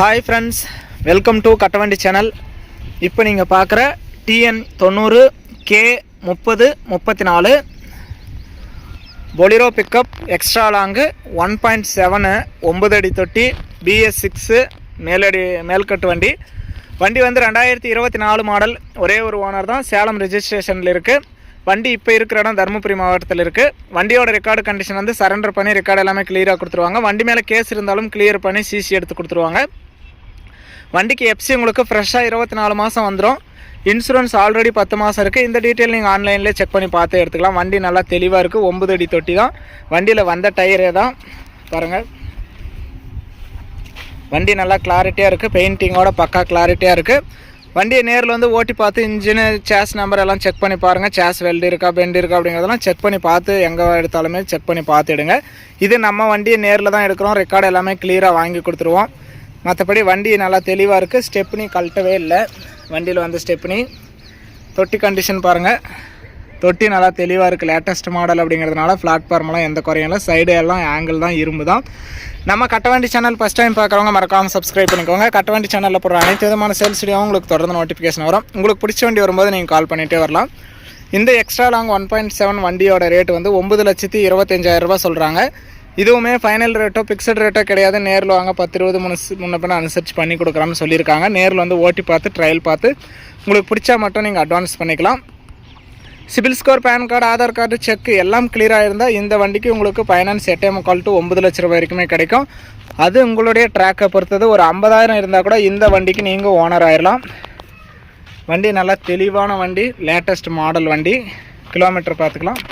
Hi friends, welcome to Kattavandi channel. இப்போ நீங்கள் பார்க்குற TN 90 K30 34 Bolero pickup extra long 1.7 9 அடி தொட்டி BS6 மேல்கட்டு வண்டி வந்து 2024 மாடல். ஒரே ஒரு ஓனர் தான், சேலம் ரெஜிஸ்ட்ரேஷனில் இருக்குது. வண்டி இப்போ இருக்கிற இடம் தருமபுரி மாவட்டத்தில் இருக்குது. வண்டியோட ரெக்கார்டு கண்டிஷன் வந்து சரண்டர் பண்ணி ரெக்கார்டு எல்லாமே கிளியராக கொடுத்துருவாங்க. வண்டி மேலே கேஸ் இருந்தாலும் கிளியர் பண்ணி சிசி எடுத்து கொடுத்துருவாங்க. வண்டிக்கு எஃப்சி உங்களுக்கு ஃப்ரெஷ்ஷாக 24 மாதம் வந்துடும். இன்சூரன்ஸ் ஆல்ரெடி 10 மாதம் இருக்குது. இந்த டீட்டெயில் நீங்கள் ஆன்லைன்லேயே செக் பண்ணி பார்த்து எடுத்துக்கலாம். வண்டி நல்லா தெளிவாக இருக்குது. 9 அடி தொட்டி தான். வண்டியில் வந்த டயரே தான் பாருங்கள். வண்டி நல்லா கிளாரிட்டியாக இருக்குது. பெயிண்டிங்கோட பக்கா கிளாரிட்டியாக இருக்குது. வண்டியை நேரில் வந்து ஓட்டி பார்த்து இன்ஜினு சேஸ் நம்பர் எல்லாம் செக் பண்ணி பாருங்கள். சேஸ் வெல்டு இருக்கா பெண்டு இருக்கா அப்படிங்கிறதெல்லாம் செக் பண்ணி பார்த்து எங்கே எடுத்தாலுமே செக் பண்ணி பார்த்துடுங்க. இது நம்ம வண்டியை நேரில் தான் எடுக்கிறோம். ரெக்கார்டு எல்லாமே கிளியராக வாங்கி கொடுத்துருவோம். மற்றபடி வண்டி நல்லா தெளிவாக இருக்குது. ஸ்டெப்னி கழட்டவே இல்லை. வண்டியில் வந்து ஸ்டெப்னி தொட்டி கண்டிஷன் பாருங்கள். தொட்டி நல்லா தெளிவாக இருக்குது. லேட்டஸ்ட் மாடல் அப்படிங்கிறதுனால பிளாட்ஃபார்மெலாம் எந்த குறையும் இல்லை. சைடு எல்லாம் ஆங்கிள் தான், இரும்பு தான். நம்ம கட்டவண்டி சேனல் ஃபஸ்ட் டைம் பார்க்குறவங்க மறக்காமல் சப்ஸ்கிரைப் பண்ணிக்கோங்க. கட்டவண்டி சேனலில் போடுற அனைத்து விதமான சேல்ஸ் வீடியோவும் உங்களுக்கு தொடர்ந்து நோட்டிஃபிகேஷன் வரும். உங்களுக்கு பிடிச்ச வண்டி வரும்போது நீங்கள் கால் பண்ணிகிட்டே வரலாம். இந்த எக்ஸ்ட்ரா லாங் 1.7 வண்டியோட ரேட் வந்து 9,25,000 சொல்கிறாங்க. இதுவுமே ஃபைனல் ரேட்டோ ஃபிக்ஸட் ரேட்டோ கிடையாது. நேரில் வாங்க 10-20 முன்ன பின்ன அனுசரித்து பண்ணி கொடுக்குறான்னு சொல்லியிருக்காங்க. நேரில் வந்து ஓட்டி பார்த்து ட்ரையல் பார்த்து உங்களுக்கு பிடிச்சா மட்டும் நீங்கள் அட்வான்ஸ் பண்ணிக்கலாம். CIBIL score, PAN card, Aadhaar card, cheque எல்லாம் கிளியராக இருந்தால் இந்த வண்டிக்கு உங்களுக்கு ஃபைனான்ஸ் 8.25 to 9 லட்ச ரூபாய் வரைக்குமே கிடைக்கும். அது உங்களுடைய ட்ராக்கை பொறுத்தது. ஒரு 50,000 இருந்தால் கூட இந்த வண்டிக்கு நீங்கள் ஓனர் ஆயிடலாம். வண்டி நல்லா தெளிவான வண்டி, லேட்டஸ்ட் மாடல் வண்டி. கிலோமீட்டர் பார்த்துக்கலாம்.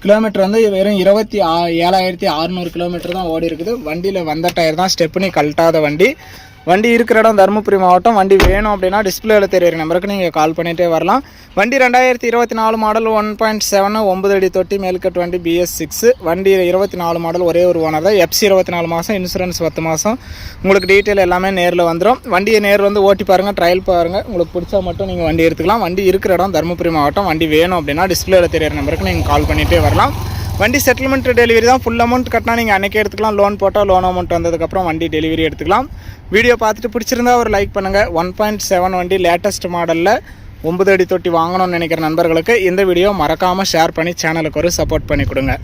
கிலோமீட்டர் வந்து வெறும் 27,600 கிலோமீட்டர் தான் ஓடி இருக்குது. வண்டியில் வந்த டயர் தான், ஸ்டெப்னி கழட்டாத வண்டி. வண்டி இருக்கிற இடம் தருமபுரி மாவட்டம். வண்டி வேணும் அப்படின்னா டிஸ்பிளேயில் தெரியிற நம்பருக்கு நீங்கள் கால் பண்ணிகிட்டே வரலாம். வண்டி 2024 மாடல் 1.7 9 அடி தொட்டி மேல்கட்டு வண்டி BS6. வண்டி 24 மாடல், ஒரே ஒரு ஓனர் தான். எஃப்சி 24 மாதம், இன்சூரன்ஸ் 10 மாதம். உங்களுக்கு டீட்டெயில் எல்லாமே நேரில் வந்துடும். வண்டியை நேரில் வந்து ஓட்டி பாருங்கள், ட்ரையல் பாருங்கள். உங்களுக்கு பிடிச்சா மட்டும் நீங்கள் வண்டி எடுத்துக்கலாம். வண்டி இருக்கிற இடம் தருமபுரி மாவட்டம். வண்டி வேணும் அப்படின்னா டிஸ்பிளேயில் தெரியிற நம்பருக்கு நீங்கள் கால் பண்ணிகிட்டே வரலாம். வண்டி செட்டில்மெண்ட் டெலிவரி தான். ஃபுல் அமௌண்ட் கட்டினா நீங்கள் அன்றைக்கே எடுத்துக்கலாம். லோன் போட்டால் லோன் அமௌண்ட் வந்ததுக்கப்புறம் வண்டி டெலிவரி எடுத்துக்கலாம். வீடியோ பார்த்துட்டு பிடிச்சிருந்தா ஒரு லைக் பண்ணுங்கள். 1.7 வண்டி லேட்டஸ்ட் மாடலில் 9 அடி தொட்டி வாங்கணும்னு நினைக்கிற நண்பர்களுக்கு இந்த வீடியோ மறக்காமல் ஷேர் பண்ணி சேனலுக்கு ஒரு சப்போர்ட் பண்ணி கொடுங்க.